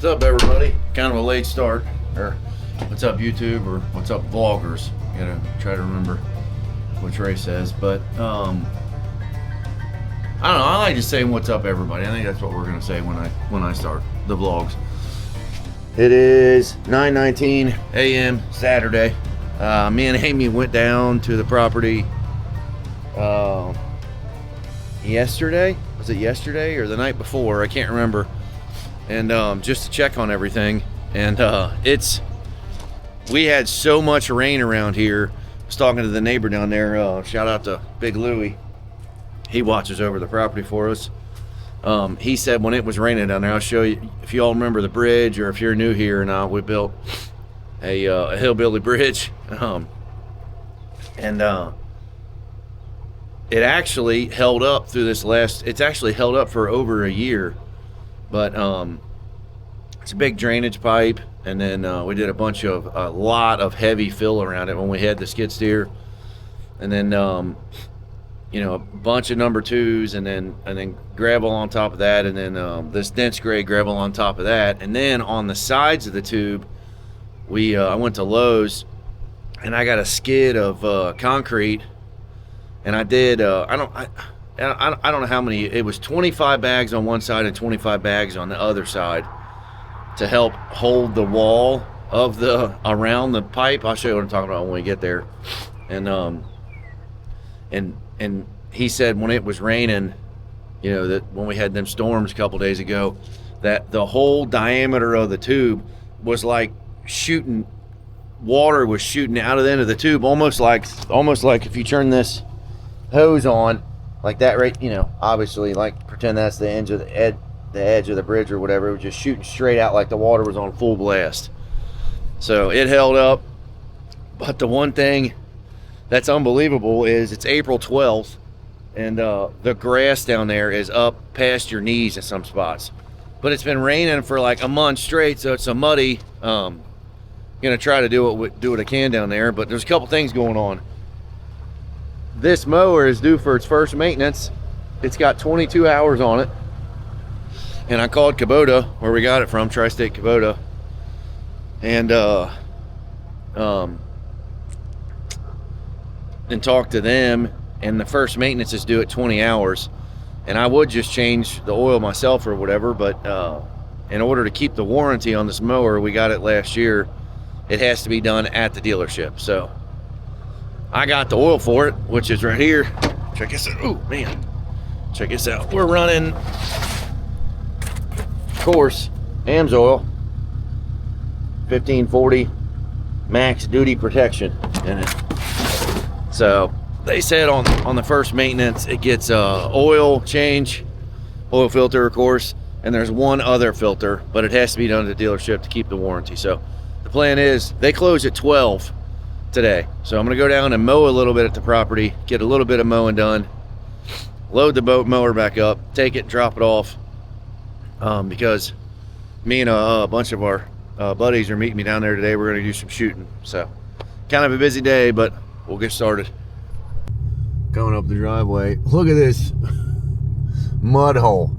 What's up, everybody? Kind of a late start. Or what's up, YouTube? Or what's up, vloggers? Gotta try to remember what Trey says. But I don't know. I like just saying what's up, everybody. I think that's what we're gonna say when I start the vlogs. It is 9:19 a.m. Saturday. Me and Amy went down to the property yesterday. Was it yesterday or the night before? I can't remember. And just to check on everything. And we had so much rain around here. I was talking to the neighbor down there. Shout out to Big Louie. He watches over the property for us. He said when it was raining down there, I'll show you, if you all remember the bridge, or if you're new here or not, we built a hillbilly bridge. It actually held up through it's actually held up for over a year. But it's a big drainage pipe, and then we did a lot of heavy fill around it when we had the skid steer, and then a bunch of number twos, and then gravel on top of that, and then this dense grade gravel on top of that, and then on the sides of the tube, I went to Lowe's, and I got a skid of concrete, and I did I don't know how many. It was 25 bags on one side and 25 bags on the other side to help hold the wall of around the pipe. I'll show you what I'm talking about when we get there. And he said when it was raining, that when we had them storms a couple days ago, that the whole diameter of the tube was like water was shooting out of the end of the tube, almost like if you turn this hose on like that, right? Obviously, like pretend that's the edge of the bridge or whatever. It was just shooting straight out like the water was on full blast. So it held up. But the one thing that's unbelievable is it's April 12th, and the grass down there is up past your knees in some spots. But it's been raining for like a month straight, so it's a muddy. Gonna try to do what I can down there, but there's a couple things going on. This mower is due for its first maintenance. It's got 22 hours on it. And I called Kubota, where we got it from, Tristate Kubota. And talked to them, and the first maintenance is due at 20 hours. And I would just change the oil myself or whatever, but in order to keep the warranty on this mower, we got it last year, it has to be done at the dealership. So I got the oil for it, which is right here. Check this out. Oh man, check this out. We're running, of course, AMSOIL 1540 max duty protection in it. So they said on the first maintenance it gets oil change, oil filter, of course, and there's one other filter, but it has to be done at the dealership to keep the warranty. So the plan is they close at 12 today, so I'm gonna go down and mow a little bit at the property, get a little bit of mowing done, load the boat mower back up, take it, drop it off, because me and a bunch of our buddies are meeting me down there today. We're gonna do some shooting, so kind of a busy day, but we'll get started. Going up the driveway, look at this mud hole.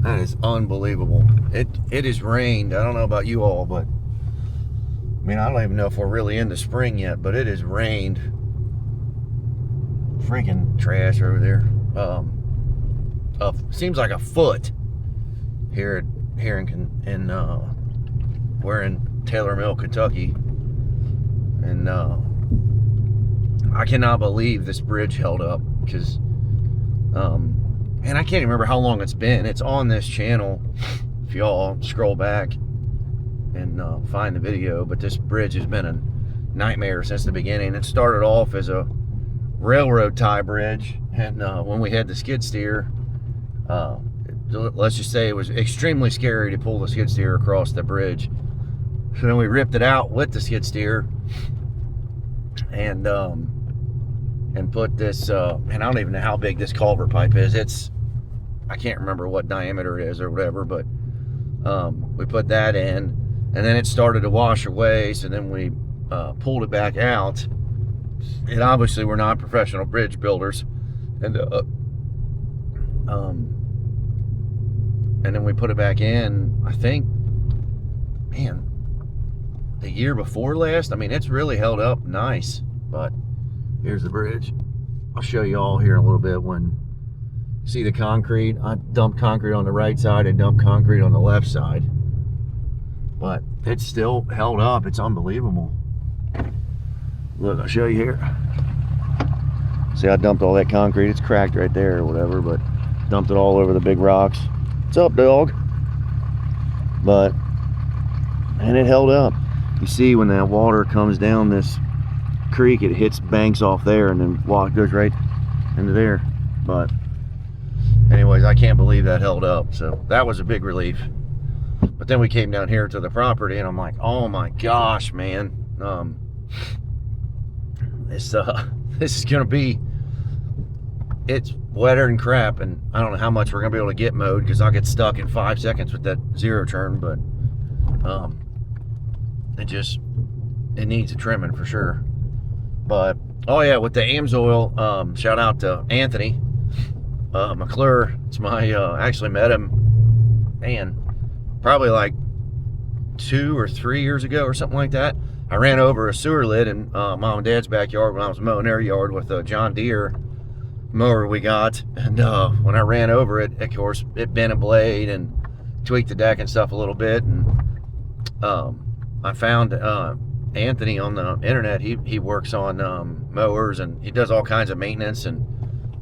That is unbelievable. It has rained. I don't know about you all, but I mean, I don't even know if we're really into spring yet, but it has rained. Freaking trash over there. Seems like a foot here in we're in Taylor Mill, Kentucky, and I cannot believe this bridge held up, because and I can't even remember how long it's been. It's on this channel. If y'all scroll back and find the video, but this bridge has been a nightmare since the beginning. It started off as a railroad tie bridge, and when we had the skid steer, let's just say it was extremely scary to pull the skid steer across the bridge. So then we ripped it out with the skid steer, and put this and I don't even know how big this culvert pipe is. I can't remember what diameter it is or whatever, but we put that in, and then it started to wash away, so then we pulled it back out. And obviously we're not professional bridge builders, and and then we put it back in, I think, man, the year before last. I mean, it's really held up nice. But here's the bridge. I'll show you all here in a little bit. When you see the concrete, I dumped concrete on the right side and dumped concrete on the left side. But it's still held up. It's unbelievable. Look, I'll show you here. See, I dumped all that concrete. It's cracked right there or whatever, but dumped it all over the big rocks. What's up, dog? But, and it held up. You see when that water comes down this creek, it hits, banks off there, and then water goes right into there. But anyways, I can't believe that held up. So that was a big relief. But then we came down here to the property, and I'm like, oh my gosh, man. This is gonna be, it's wetter than crap, and I don't know how much we're gonna be able to get mowed, because I'll get stuck in 5 seconds with that zero turn. But it needs a trimming for sure. But oh yeah, with the AMSOIL, shout out to Anthony McClure. It's my actually met him, man, probably like 2 or 3 years ago or something like that. I ran over a sewer lid in mom and dad's backyard when I was mowing their yard with a John Deere mower we got, and when I ran over it, of course, it bent a blade and tweaked the deck and stuff a little bit. And I found Anthony on the internet. He works on mowers, and he does all kinds of maintenance, and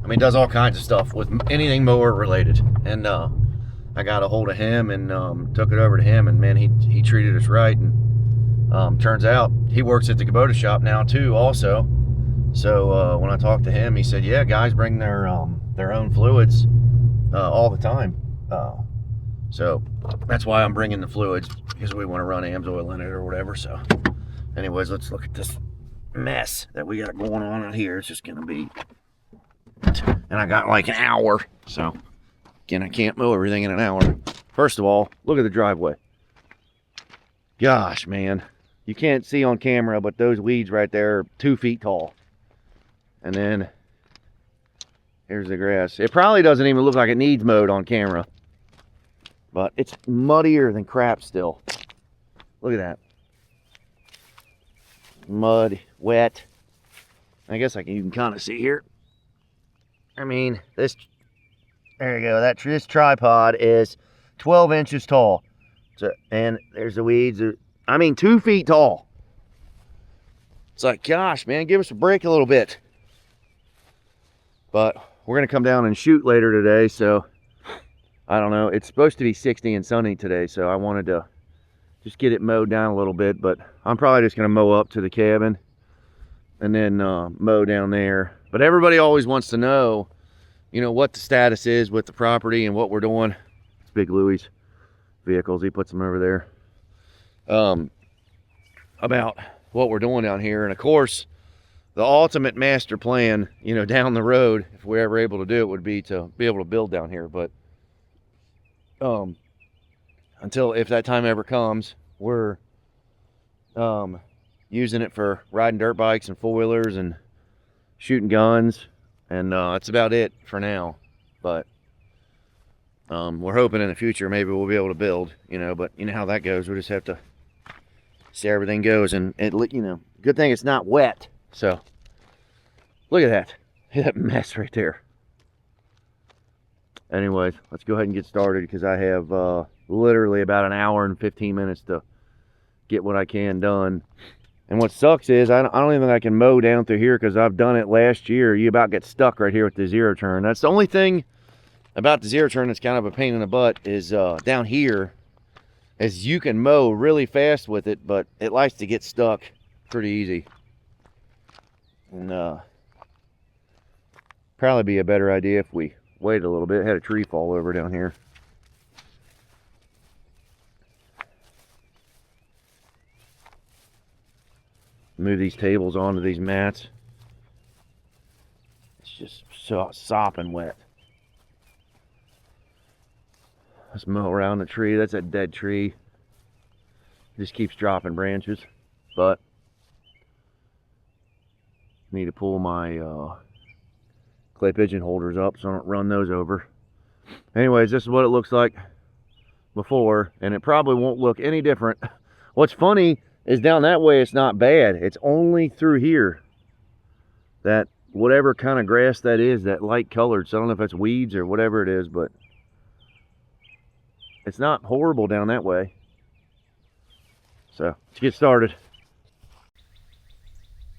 I mean, does all kinds of stuff with anything mower related. And I got a hold of him and took it over to him, and man, he treated us right. And turns out he works at the Kubota shop now too also. So when I talked to him, he said, yeah, guys bring their own fluids all the time. So that's why I'm bringing the fluids, because we want to run AMSOIL in it or whatever. So anyways, let's look at this mess that we got going on out here. It's just gonna be, and I got like an hour. So again, I can't mow everything in an hour. First of all, look at the driveway. Gosh, man, you can't see on camera, but those weeds right there are 2 feet tall. And then here's the grass. It probably doesn't even look like it needs mowed on camera, but it's muddier than crap still. Look at that. Mud, wet. I guess you can kind of see here. I mean, there you go. This tripod is 12 inches tall. So, and there's the weeds. I mean, 2 feet tall. It's like, gosh, man, give us a break a little bit. But we're going to come down and shoot later today, so I don't know. It's supposed to be 60 and sunny today, so I wanted to just get it mowed down a little bit. But I'm probably just going to mow up to the cabin and then mow down there. But everybody always wants to know, you know, what the status is with the property and what we're doing. It's Big Louie's vehicles. He puts them over there. About what we're doing down here. And of course, the ultimate master plan, you know, down the road, if we're ever able to do it, would be to be able to build down here. But if that time ever comes, we're using it for riding dirt bikes and four-wheelers and shooting guns, and that's about it for now. But we're hoping in the future maybe we'll be able to build, you know. But you know how that goes. We just have to see how everything goes, and you know, good thing it's not wet. So look at that. That mess right there. Anyways, let's go ahead and get started, because I have literally about an hour and 15 minutes to get what I can done. And what sucks is I don't even think I can mow down through here, because I've done it last year. You about get stuck right here with the zero turn. That's the only thing about the zero turn that's kind of a pain in the butt, is down here, is you can mow really fast with it, but it likes to get stuck pretty easy. And probably be a better idea if we wait a little bit. Had a tree fall over down here. Move these tables onto these mats. It's just so sopping wet. Let's mow around the tree. That's a dead tree. Just keeps dropping branches. But need to pull my clay pigeon holders up so I don't run those over. Anyways, this is what it looks like before, and it probably won't look any different. What's funny is down that way it's not bad. It's only through here that whatever kind of grass that is, that light colored, so I don't know if that's weeds or whatever it is, but it's not horrible down that way. So let's get started.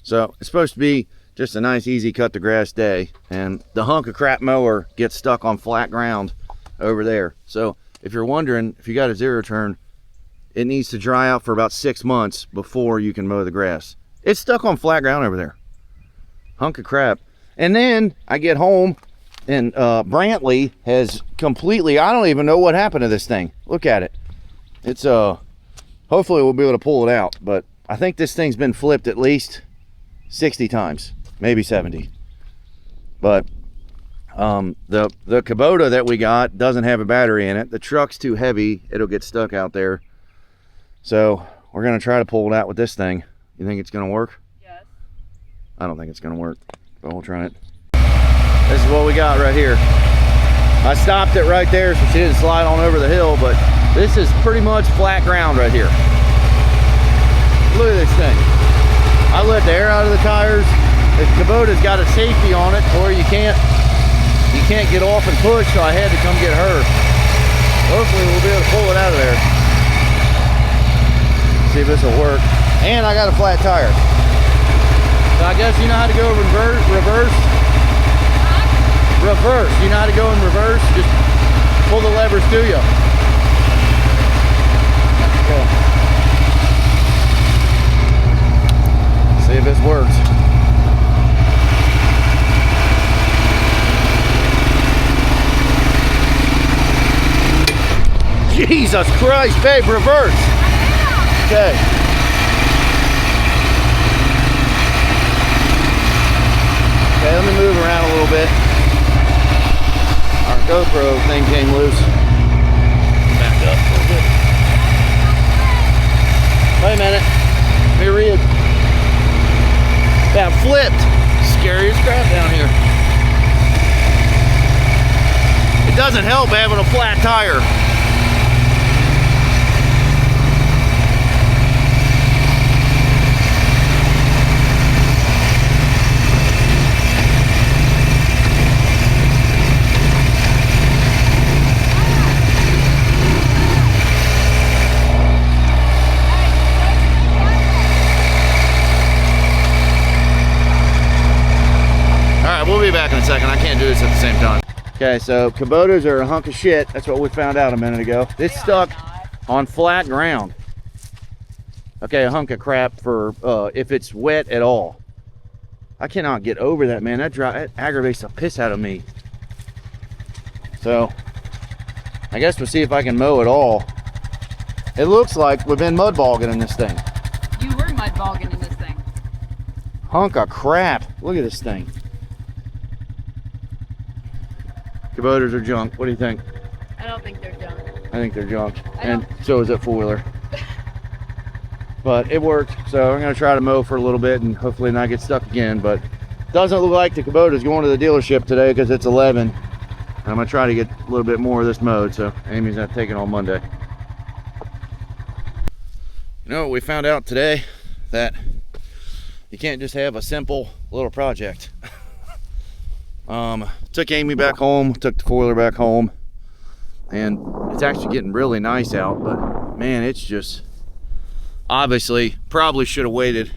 So it's supposed to be just a nice easy cut the grass day, and the hunk of crap mower gets stuck on flat ground over there. So if you're wondering, if you got a zero turn, it needs to dry out for about 6 months before you can mow the grass. It's stuck on flat ground over there. Hunk of crap. And then I get home and Brantley has completely, I don't even know what happened to this thing. Look at it. It's hopefully we'll be able to pull it out, but I think this thing's been flipped at least 60 times, maybe 70. But the Kubota that we got doesn't have a battery in it. The truck's too heavy, it'll get stuck out there. So we're gonna try to pull it out with this thing. You think it's gonna work? Yes. I don't think it's gonna work, but we'll try it. This is what we got right here. I stopped it right there so she didn't slide on over the hill, but this is pretty much flat ground right here. Look at this thing. I let the air out of the tires. The Kubota's got a safety on it where you can't get off and push, so I had to come get her. Hopefully we'll be able to pull it out of there. See if this will work. And I got a flat tire. So I guess you know how to go reverse. Reverse. You know how to go in reverse? Just pull the levers to you. Okay. See if this works. Jesus Christ, babe, reverse. Okay. Okay, let me move around a little bit. Our GoPro thing came loose. Back up a little bit. Wait a minute. Let me read. That flipped. Scary as crap down here. It doesn't help having a flat tire. We'll be back in a second. I can't do this at the same time. Okay, so Kubotas are a hunk of shit. That's what we found out a minute ago. It's stuck on flat ground. Okay, a hunk of crap for if it's wet at all. I cannot get over that, man. That aggravates the piss out of me. So, I guess we'll see if I can mow it all. It looks like we've been mud bogging in this thing. You were mud bogging in this thing. Hunk of crap. Look at this thing. Kubotas are junk. What do you think? I don't think they're junk. I think they're junk. And so is that four-wheeler. But it worked. So I'm going to try to mow for a little bit and hopefully not get stuck again. But it doesn't look like the Kubota's going to the dealership today because it's 11. And I'm going to try to get a little bit more of this mowed. So Amy's not taking on Monday. You know what we found out today? That you can't just have a simple little project. Took Amy back home, took the four-wheeler back home, and it's actually getting really nice out, but man, it's just obviously probably should have waited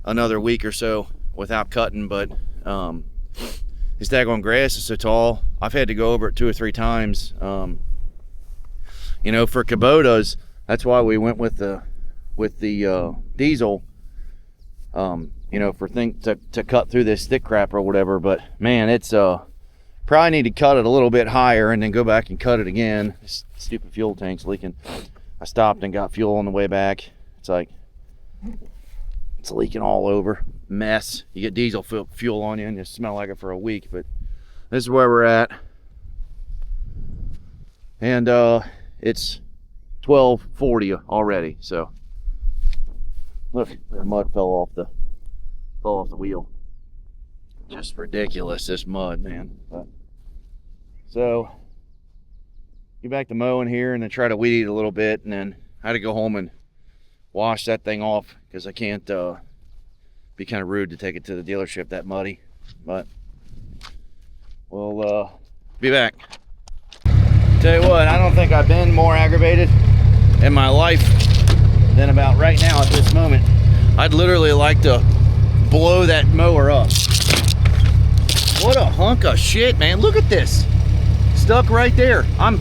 another week or so without cutting, but this daggone grass is so tall. I've had to go over it 2 or 3 times. You know, for Kubotas, that's why we went with the diesel. You know, for to cut through this thick crap or whatever. But man, it's probably need to cut it a little bit higher and then go back and cut it again. This stupid fuel tank's leaking. I stopped and got fuel on the way back. It's like it's leaking all over. Mess. You get diesel fuel on you and you smell like it for a week. But this is where we're at, and it's 12:40 already. So look, the mud fell off the wheel. Just ridiculous, this mud, man. But, so get back to mowing here and then try to weed eat a little bit, and then I had to go home and wash that thing off because I can't be kind of rude to take it to the dealership that muddy. But we'll be back. Tell you what, I don't think I've been more aggravated in my life than about right now at this moment. I'd literally like to blow that mower up. What a hunk of shit, man. Look at this. Stuck right there. I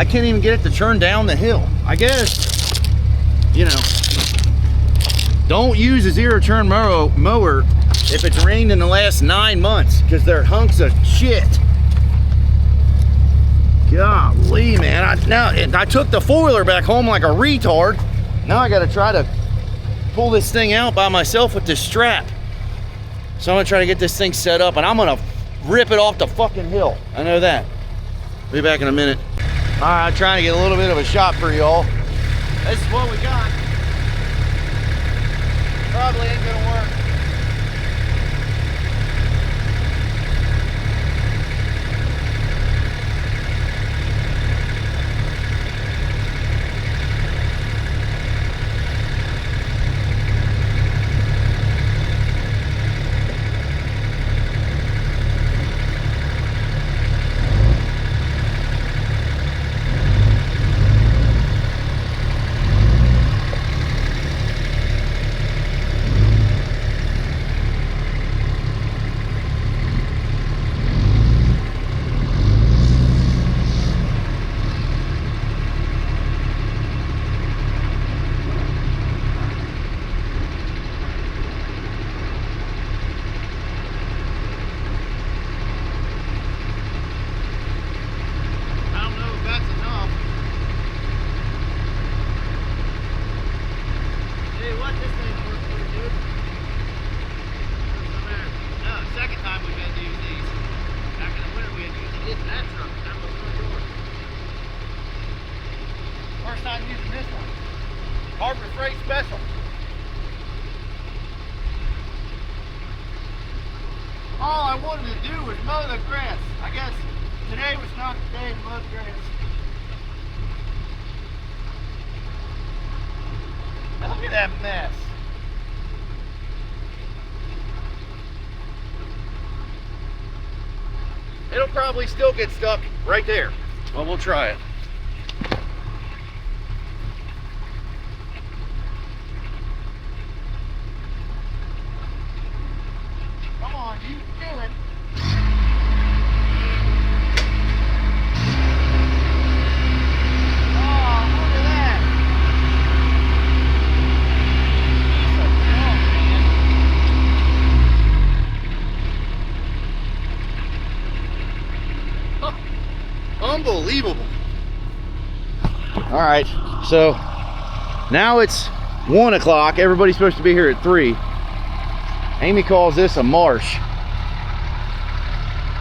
can't even get it to turn down the hill. I guess, you know, don't use a zero turn mower if it's rained in the last 9 months, because they're hunks of shit. Golly, man. I took the four-wheeler back home like a retard. Now I gotta try to pull this thing out by myself with this strap. So I'm gonna try to get this thing set up, and I'm gonna rip it off the fucking hill. I know that. Be back in a minute. All right, I'm trying to get a little bit of a shot for y'all. This is what we got. Probably ain't gonna work. Special. All I wanted to do was mow the grass. I guess today was not the day to mow the grass. Look at that mess. It'll probably still get stuck right there. Well, we'll try it. You do it. Oh, look at that. Oh, unbelievable. All right, so now it's 1 o'clock. Everybody's supposed to be here at 3. Amy calls this a marsh.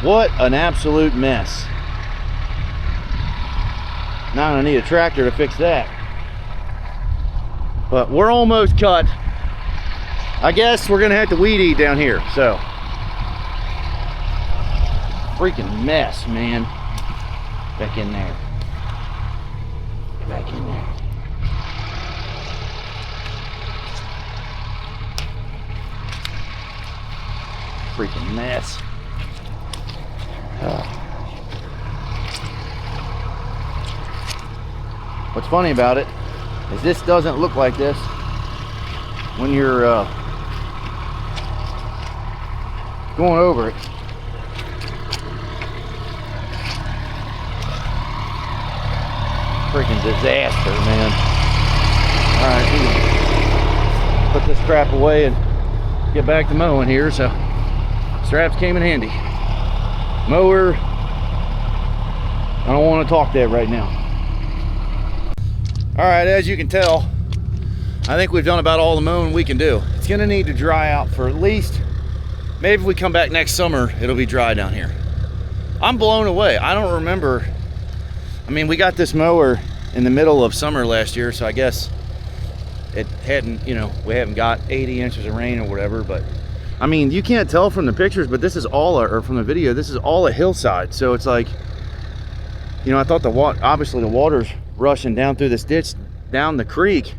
What an absolute mess. Now I'm gonna need a tractor to fix that. But we're almost cut. I guess we're gonna have to weed eat down here, so. Freaking mess, man. Back in there. Get back in there. Freaking mess. What's funny about it is this doesn't look like this when you're going over it. Freaking disaster, man. Alright, we can put this crap away and get back to mowing here. So straps came in handy. Mower, I don't want to talk that right now. All right, as you can tell, I think we've done about all the mowing we can do. It's gonna need to dry out for at least, maybe if we come back next summer, it'll be dry down here. I'm blown away. I don't remember. I mean, we got this mower in the middle of summer last year, so I guess it hadn't, you know, we haven't got 80 inches of rain or whatever, but I mean, you can't tell from the pictures, but this is all, or from the video, this is all a hillside. So it's like, You know, I thought obviously the water's rushing down through this ditch, down the creek.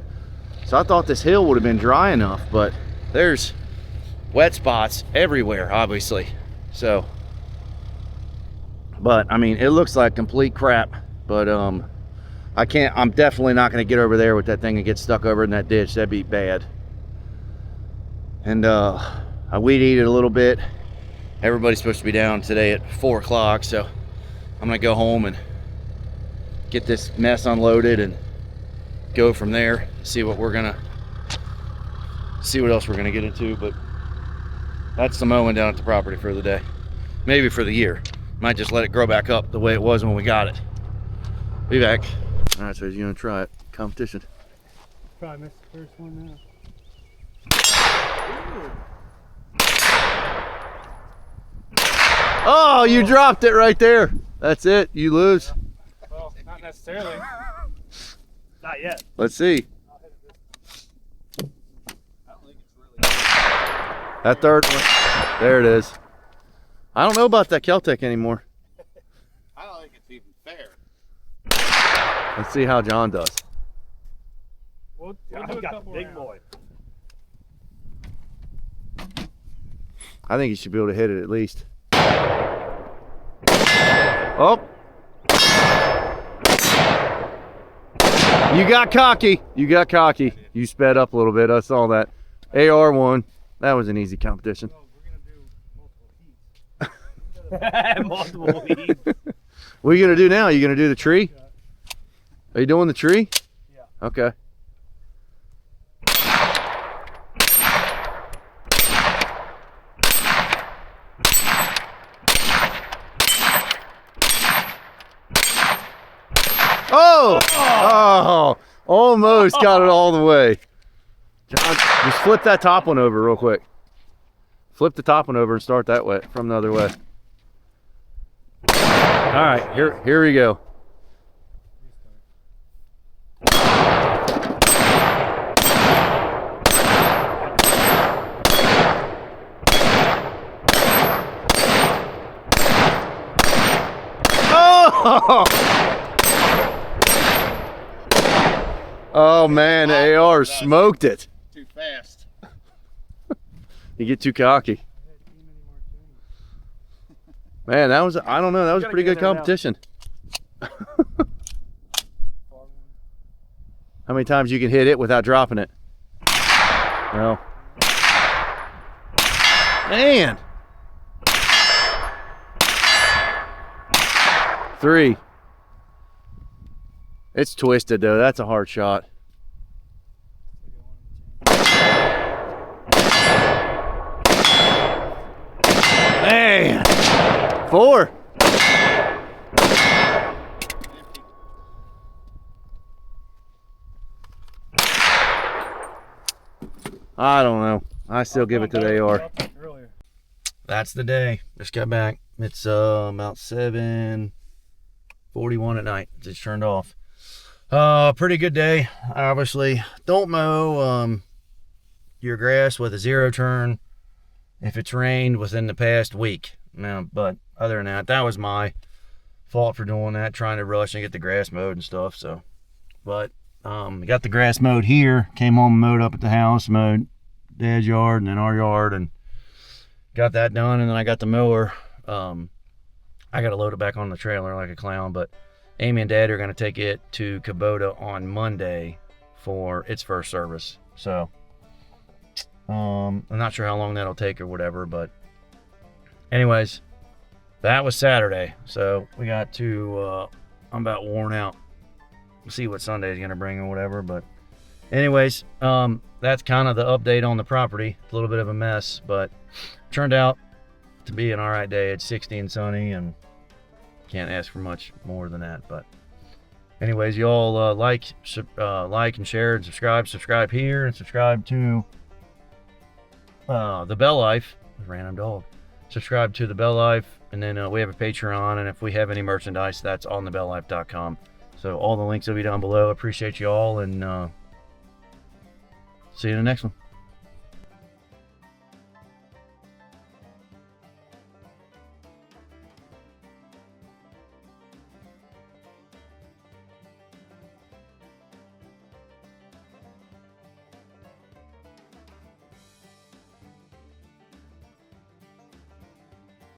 So I thought this hill would have been dry enough, but there's wet spots everywhere, obviously. So, but I mean, it looks like complete crap, but I'm definitely not going to get over there with that thing and get stuck over in that ditch. That'd be bad. And I weed eated a little bit. Everybody's supposed to be down today at 4 o'clock, so I'm gonna go home and get this mess unloaded and go from there. See what else we're gonna get into. But that's the mowing down at the property for the day, maybe for the year. Might just let it grow back up the way it was when we got it. Be back. All right, so you're gonna try it. Competition. Probably missed the first one now. Oh, you dropped it right there. That's it. You lose. Well, not necessarily. Not yet. Let's see. That third one. There it is. I don't know about that Celtic anymore. I don't think it's even fair. Let's see how John does. We'll do a couple big boy. I think you should be able to hit it at least. Oh. You got cocky. You got cocky. You sped up a little bit. I saw that. AR won. That was an easy competition. Oh, we're gonna do multiple heats. What are you gonna do now? Are you gonna do the tree? Are you doing the tree? Yeah. Okay. Oh! Oh! Almost got it all the way. John, just flip that top one over real quick. Flip the top one over and start that way from the other way. All right, here we go. Oh! Oh man, the AR smoked it. Too fast. You get too cocky. Man, that was, I don't know, that was a pretty good competition. How many times you can hit it without dropping it? Well. Man. 3. It's twisted though, that's a hard shot. Man. 4. I don't know. I still give it to the AR. That's the day. Just got back. It's about 7:41 at night. Just turned off. Pretty good day. Obviously, don't mow your grass with a 0 turn if it's rained within the past week. No, but other than that, that was my fault for doing that, trying to rush and get the grass mowed and stuff. So, but got the grass mowed here. Came home and mowed up at the house, mowed Dad's yard and then our yard, and got that done. And then I got the mower. I got to load it back on the trailer like a clown, but Amy and Dad are going to take it to Kubota on Monday for its first service. So I'm not sure how long that'll take or whatever, but anyways, that was Saturday. So we got to I'm about worn out. We'll see what Sunday's going to bring or whatever, but anyways, that's kind of the update on the property. A little bit of a mess, but turned out to be an all right day. It's 60 and sunny, and can't ask for much more than that. But anyways, y'all like and share and subscribe here, and subscribe to TheBellLife. Random dog. Subscribe to TheBellLife, and then we have a Patreon, and if we have any merchandise, that's on TheBellLife.com. So all the links will be down below. Appreciate you all, and see you in the next one.